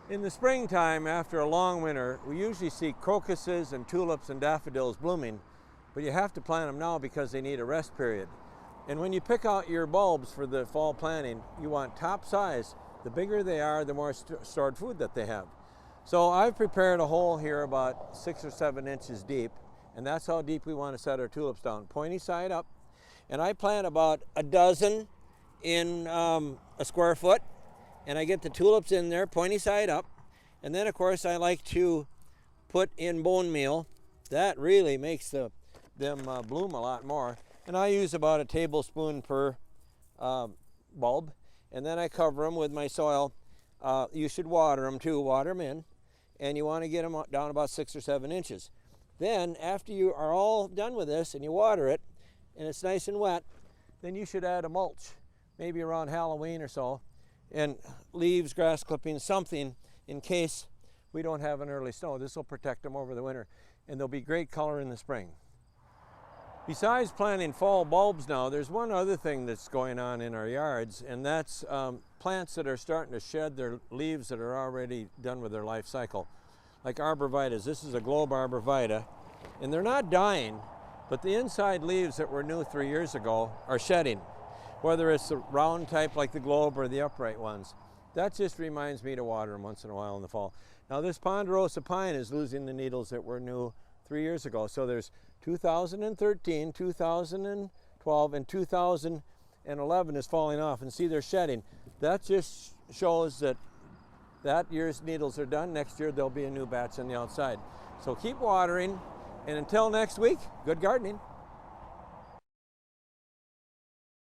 In the springtime, after a long winter, we usually see crocuses and tulips and daffodils blooming, but you have to plant them now because they need a rest period. And when you pick out your bulbs for the fall planting, you want top size. The bigger they are, the more stored food that they have. So I've prepared a hole here about 6 or 7 inches deep, and that's how deep we want to set our tulips down, pointy side up. And I plant about a dozen in a square foot, and I get the tulips in there, pointy side up. And then, of course, I like to put in bone meal. That really makes them bloom a lot more. And I use about a tablespoon per bulb. And then I cover them with my soil. You should water them too, water them in. And you want to get them down about 6 or 7 inches. Then, after you are all done with this and you water it, and it's nice and wet, then you should add a mulch, maybe around Halloween or so, and leaves, grass clippings, something in case we don't have an early snow. This will protect them over the winter, and they'll be great color in the spring. Besides planting fall bulbs now, there's one other thing that's going on in our yards, and that's plants that are starting to shed their leaves that are already done with their life cycle, like arborvitaes. This is a globe arborvitae, and they're not dying, but the inside leaves that were new 3 years ago are shedding, whether it's the round type like the globe or the upright ones. That just reminds me to water them once in a while in the fall. Now this ponderosa pine is losing the needles that were new 3 years ago. So there's 2013, 2012, and 2011 is falling off, and see they're shedding. That just shows that that year's needles are done. Next year there'll be a new batch on the outside. So keep watering, and until next week, good gardening.